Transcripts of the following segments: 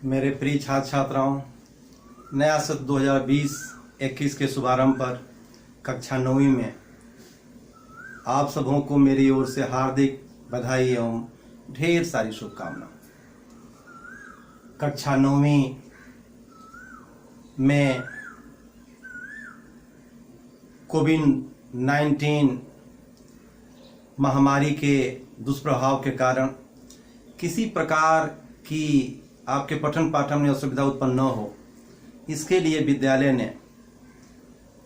मेरे प्रिय छात्र छात्राओं, नया सत्र 2020-21 के शुभारंभ पर कक्षा 9वीं में आप सबों को मेरी ओर से हार्दिक बधाई एवं ढेर सारी शुभकामनाएं। कक्षा 9वीं में कोविड-19 महामारी के दुष्प्रभाव के कारण किसी प्रकार की आपके पठन पाठन में असुविधा उत्पन्न न हो, इसके लिए विद्यालय ने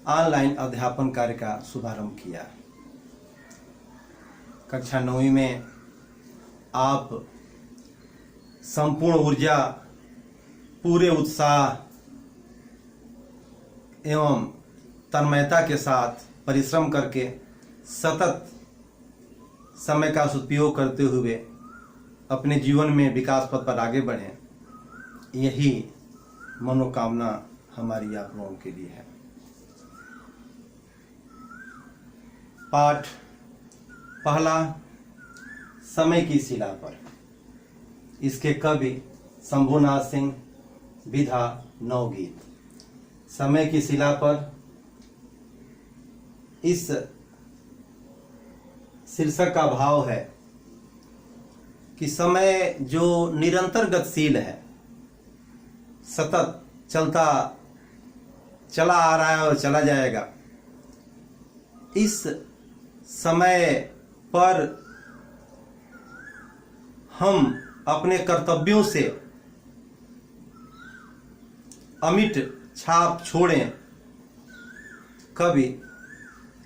ऑनलाइन अध्यापन कार्य का शुभारंभ किया। कक्षा 9वीं में आप संपूर्ण ऊर्जा, पूरे उत्साह एवं तन्मयता के साथ परिश्रम करके सतत समय का सदुपयोग करते हुए अपने जीवन में विकास पथ पर आगे बढ़ें, यही मनोकामना हमारी आप लोगों के लिए है। पाठ पहला, समय की शिला पर। इसके कवि शंभुनाथ सिंह, विधा नवगीत। समय की शिला पर इस शीर्षक का भाव है कि समय जो निरंतर गतिशील है, सतत चला आ रहा है और चला जाएगा, इस समय पर हम अपने कर्तव्यों से अमिट छाप छोड़ें, कवि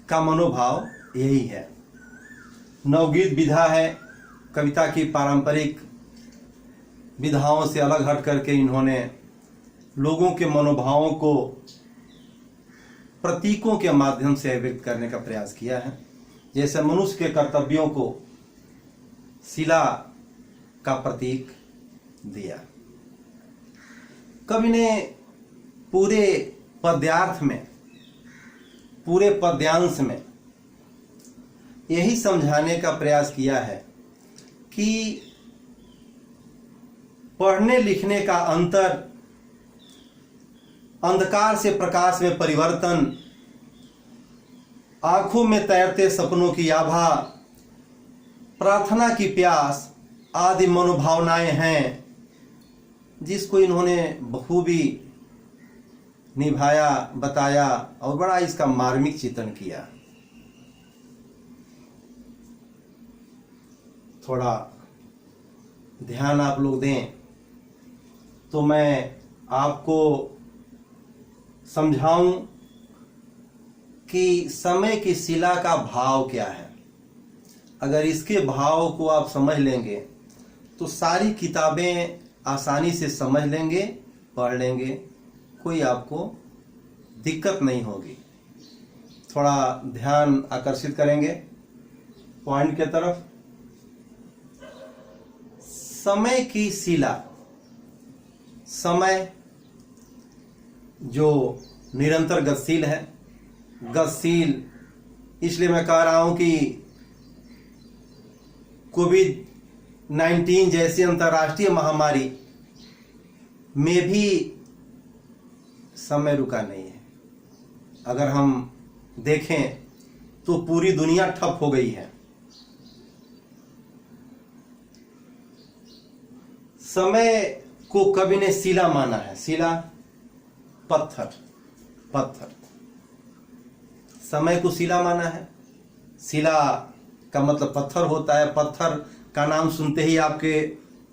का मनोभाव यही है। नवगीत विधा है, कविता की पारंपरिक विधाओं से अलग हट करके इन्होंने लोगों के मनोभावों को प्रतीकों के माध्यम से व्यक्त करने का प्रयास किया है। जैसे मनुष्य के कर्तव्यों को शिला का प्रतीक दिया। कवि ने पूरे पद्यार्थ में, पूरे पद्यांश में यही समझाने का प्रयास किया है कि पढ़ने लिखने का अंतर, अंधकार से प्रकाश में परिवर्तन, आंखों में तैरते सपनों की आभा, प्रार्थना की प्यास आदि मनोभावनाएं हैं, जिसको इन्होंने बखूबी निभाया, बताया और बड़ा इसका मार्मिक चित्रण किया। थोड़ा ध्यान आप लोग दें तो मैं आपको समझाऊं कि समय की शिला का भाव क्या है। अगर इसके भाव को आप समझ लेंगे तो सारी किताबें आसानी से समझ लेंगे, पढ़ लेंगे, कोई आपको दिक्कत नहीं होगी। थोड़ा ध्यान आकर्षित करेंगे पॉइंट के तरफ। समय की शिला, समय जो निरंतर गतिशील है, गतिशील इसलिए मैं कह रहा हूं कि कोविड-19 जैसी अंतर्राष्ट्रीय महामारी में भी समय रुका नहीं है। अगर हम देखें तो पूरी दुनिया ठप हो गई है। समय को कवि ने शिला माना है। शिला पत्थर, पत्थर। समय को शिला माना है। शिला का मतलब पत्थर होता है। पत्थर का नाम सुनते ही आपके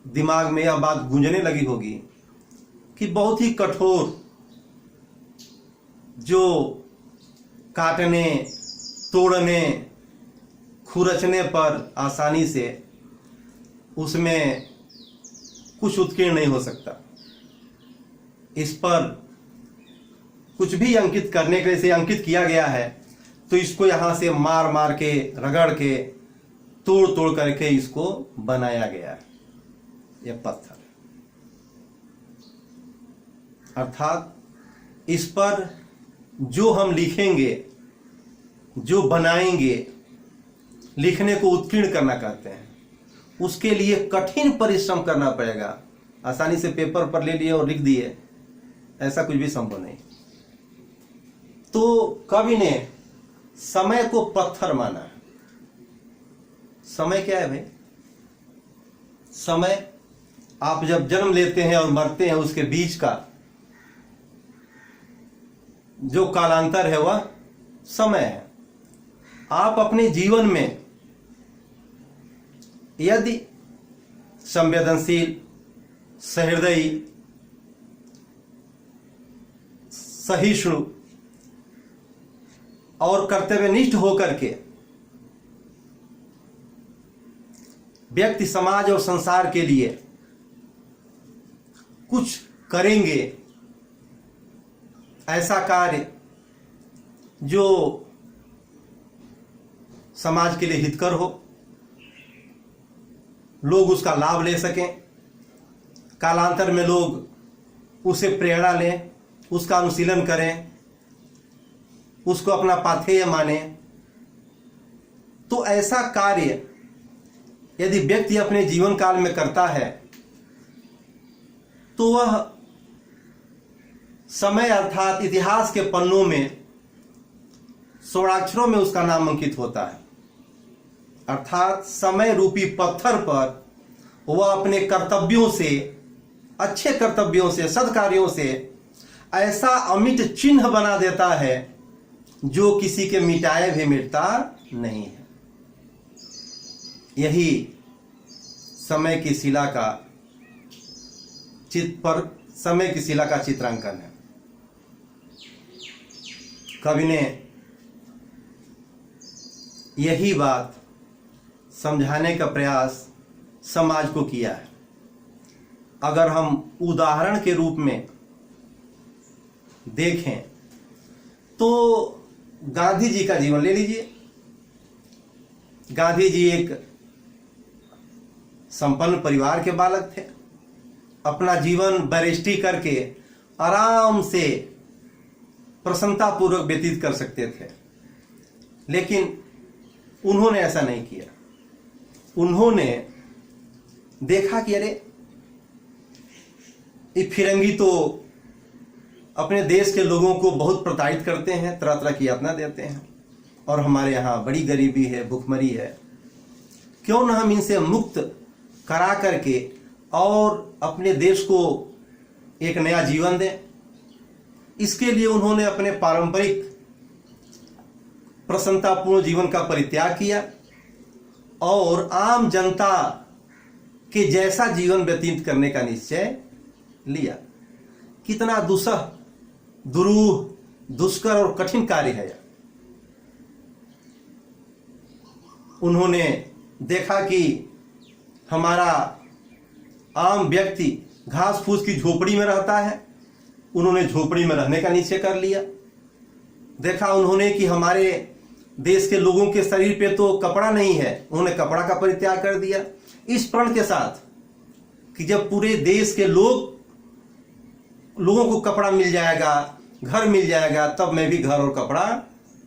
दिमाग में यह बात गूंजने लगी होगी कि बहुत ही कठोर, जो काटने, तोड़ने, खुरचने पर आसानी से उसमें कुछ उत्कीर्ण नहीं हो सकता। इस पर कुछ भी अंकित करने के लिए से अंकित किया गया है तो इसको यहां से मार मार के, रगड़ के, तोड़ तोड़ करके इसको बनाया गया है। यह पत्थर, अर्थात इस पर जो हम लिखेंगे, जो बनाएंगे, लिखने को उत्कीर्ण करना कहते हैं, उसके लिए कठिन परिश्रम करना पड़ेगा। आसानी से पेपर पर ले लिए और लिख दिए, ऐसा कुछ भी संभव नहीं। तो कवि ने समय को पत्थर माना है। समय क्या है भाई? समय आप जब जन्म लेते हैं और मरते हैं, उसके बीच का जो कालांतर है वह समय है। आप अपने जीवन में यदि संवेदनशील, सहृदयी, सहिष्णु और कर्तव्यनिष्ठ होकर के व्यक्ति, समाज और संसार के लिए कुछ करेंगे, ऐसा कार्य जो समाज के लिए हितकर हो, लोग उसका लाभ ले सकें, कालांतर में लोग उसे प्रेरणा लें, उसका अनुशीलन करें, उसको अपना पाथेय माने, तो ऐसा कार्य यदि व्यक्ति अपने जीवन काल में करता है तो वह समय अर्थात इतिहास के पन्नों में स्वर्णाक्षरों में उसका नाम अंकित होता है। अर्थात समय रूपी पत्थर पर वह अपने कर्तव्यों से, अच्छे कर्तव्यों से, सद्कार्यों से ऐसा अमिट चिन्ह बना देता है जो किसी के मिटाए भी मिटता नहीं है। यही समय की शिला का समय की शिला का चित्रांकन है। कवि ने यही बात समझाने का प्रयास समाज को किया है। अगर हम उदाहरण के रूप में देखें तो गांधी जी का जीवन ले लीजिए। गांधी जी एक संपन्न परिवार के बालक थे। अपना जीवन बैरिस्ट्री करके आराम से प्रसन्नतापूर्वक व्यतीत कर सकते थे, लेकिन उन्होंने ऐसा नहीं किया। उन्होंने देखा कि अरे ये फिरंगी तो अपने देश के लोगों को बहुत प्रताड़ित करते हैं, तरह तरह की यातना देते हैं, और हमारे यहाँ बड़ी गरीबी है, भुखमरी है, क्यों न हम इनसे मुक्त करा करके और अपने देश को एक नया जीवन दें। इसके लिए उन्होंने अपने पारंपरिक प्रसन्नतापूर्ण जीवन का परित्याग किया और आम जनता के जैसा जीवन व्यतीत करने का निश्चय लिया। कितना दुस्सह, दुरूह, दुष्कर और कठिन कार्य है। उन्होंने देखा कि हमारा आम व्यक्ति घास फूस की झोपड़ी में रहता है, उन्होंने झोपड़ी में रहने का निश्चय कर लिया। देखा उन्होंने कि हमारे देश के लोगों के शरीर पे तो कपड़ा नहीं है, उन्होंने कपड़ा का परित्याग कर दिया, इस प्रण के साथ कि जब पूरे देश के लोगों को कपड़ा मिल जाएगा, घर मिल जाएगा, तब मैं भी घर और कपड़ा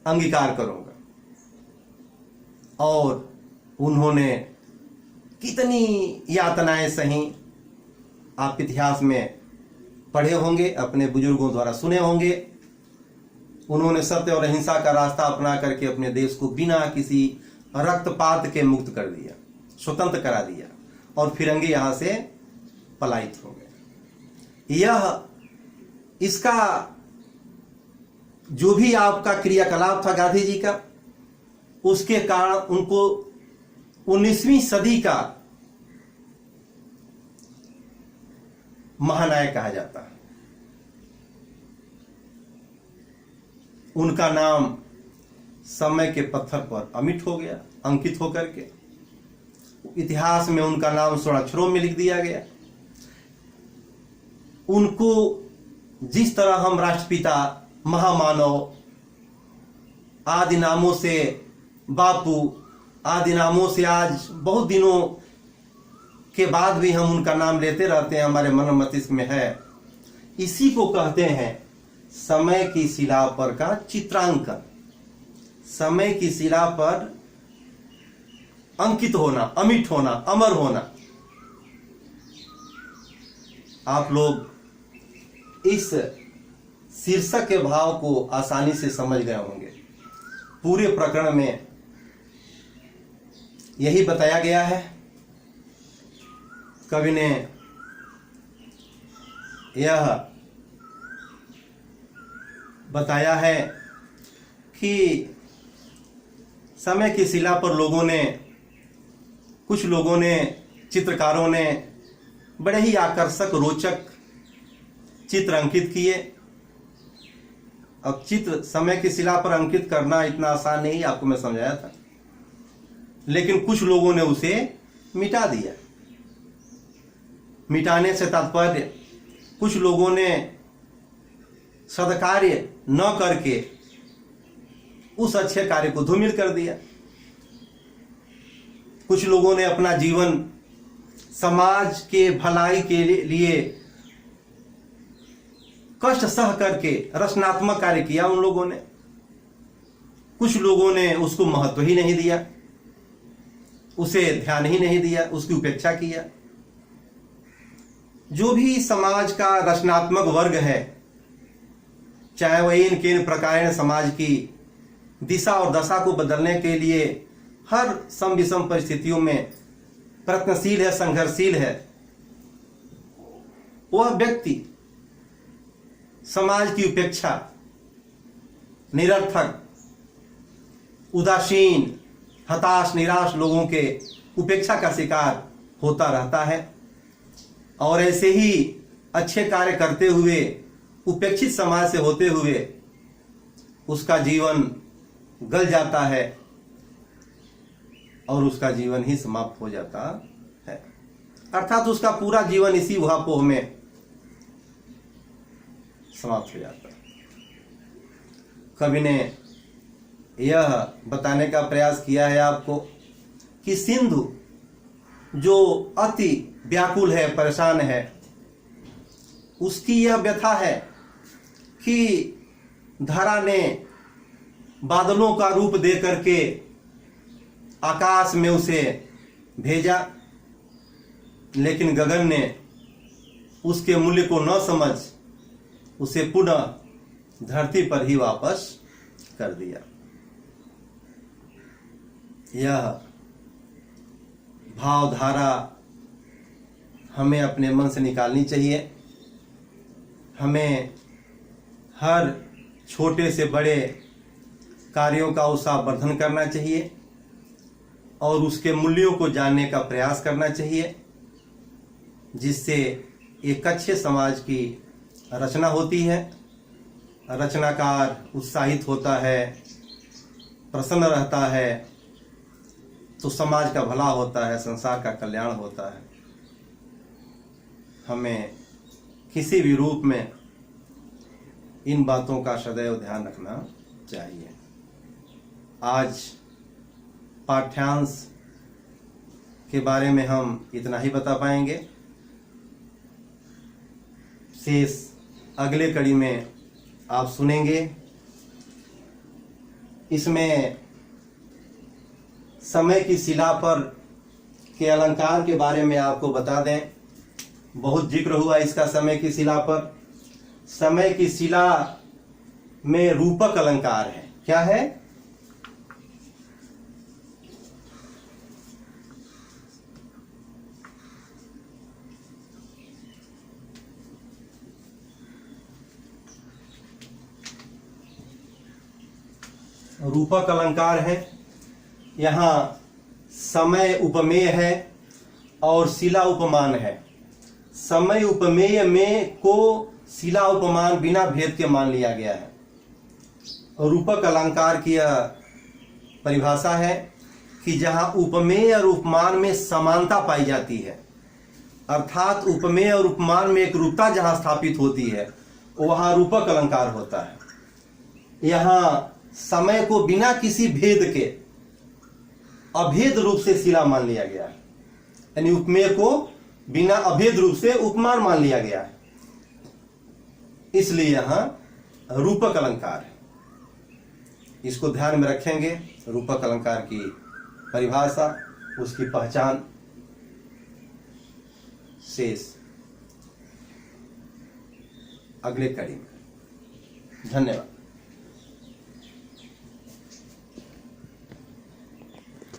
अंगीकार करूंगा। और उन्होंने कितनी यातनाएं सही, आप इतिहास में पढ़े होंगे, अपने बुजुर्गों द्वारा सुने होंगे। उन्होंने सत्य और अहिंसा का रास्ता अपना करके अपने देश को बिना किसी रक्तपात के मुक्त कर दिया, स्वतंत्र करा दिया, और फिरंगी यहां से पलायित हो गए। इसका जो भी आपका क्रियाकलाप था गांधी जी का, उसके कारण उनको 19वीं सदी का महानायक कहा जाता है। उनका नाम समय के पत्थर पर अमिट हो गया, अंकित होकर के इतिहास में उनका नाम स्वर्णाक्षरों में लिख दिया गया। उनको जिस तरह हम राष्ट्रपिता, महामानव आदि नामों से, बापू आदि नामों से आज बहुत दिनों के बाद भी हम उनका नाम लेते रहते हैं, हमारे मन मस्तिष्क में है, इसी को कहते हैं समय की शिला पर का चित्रांकन। समय की शिला पर अंकित होना, अमिट होना, अमर होना। आप लोग इस शीर्षक के भाव को आसानी से समझ गए होंगे। पूरे प्रकरण में यही बताया गया है। कवि ने यह बताया है कि समय की शिला पर कुछ लोगों ने, चित्रकारों ने बड़े ही आकर्षक, रोचक चित्र अंकित किए। अब चित्र समय की शिला पर अंकित करना इतना आसान नहीं, आपको मैं समझाया था, लेकिन कुछ लोगों ने उसे मिटा दिया। मिटाने से तात्पर्य कुछ लोगों ने सद्कार्य न करके उस अच्छे कार्य को धूमिल कर दिया। कुछ लोगों ने अपना जीवन समाज के भलाई के लिए कष्ट सह करके रचनात्मक कार्य किया उन लोगों ने। कुछ लोगों ने उसको महत्व ही नहीं दिया, उसे ध्यान ही नहीं दिया, उसकी उपेक्षा किया। जो भी समाज का रचनात्मक वर्ग है, चाहे वह इन केन प्रकार समाज की दिशा और दशा को बदलने के लिए हर सम विषम परिस्थितियों में प्रयत्नशील है, संघर्षशील है, वह व्यक्ति समाज की उपेक्षा, निरर्थक, उदासीन, हताश, निराश लोगों के उपेक्षा का शिकार होता रहता है। और ऐसे ही अच्छे कार्य करते हुए, उपेक्षित समाज से होते हुए उसका जीवन गल जाता है और उसका जीवन ही समाप्त हो जाता है। अर्थात उसका पूरा जीवन इसी उहापोह में समाप्त हो जाता है। कवि ने यह बताने का प्रयास किया है आपको कि सिंधु जो अति व्याकुल है, परेशान है, उसकी यह व्यथा है कि धरा ने बादलों का रूप दे करके आकाश में उसे भेजा, लेकिन गगन ने उसके मूल्य को न समझ उसे पुनः धरती पर ही वापस कर दिया। यह भावधारा हमें अपने मन से निकालनी चाहिए। हमें हर छोटे से बड़े कार्यों का उत्साहवर्धन करना चाहिए और उसके मूल्यों को जानने का प्रयास करना चाहिए, जिससे एक अच्छे समाज की रचना होती है। रचनाकार उत्साहित होता है, प्रसन्न रहता है, तो समाज का भला होता है, संसार का कल्याण होता है। हमें किसी भी रूप में इन बातों का सदैव ध्यान रखना चाहिए। आज पाठ्यांश के बारे में हम इतना ही बता पाएंगे। शेष अगले कड़ी में आप सुनेंगे। इसमें समय की शिला पर के अलंकार के बारे में आपको बता दें। बहुत जिक्र हुआ इसका समय की शिला पर। समय की शिला में रूपक अलंकार है। क्या है? रूपक अलंकार है। यहाँ समय उपमेय है और शिला उपमान है। समय उपमेय में को शिला उपमान बिना भेद के मान लिया गया है। रूपक अलंकार की यह परिभाषा है कि जहाँ उपमेय और उपमान में समानता पाई जाती है, अर्थात उपमेय और उपमान में एक रूपता जहाँ स्थापित होती है, वहाँ रूपक अलंकार होता है। यहाँ समय को बिना किसी भेद के अभेद रूप से शिला मान लिया गया है, यानी उपमेय को बिना अभेद रूप से उपमान मान लिया गया है, इसलिए यहां रूपक अलंकार है। इसको ध्यान में रखेंगे। रूपक अलंकार की परिभाषा, उसकी पहचान। शेष अगले कड़ी में। धन्यवाद।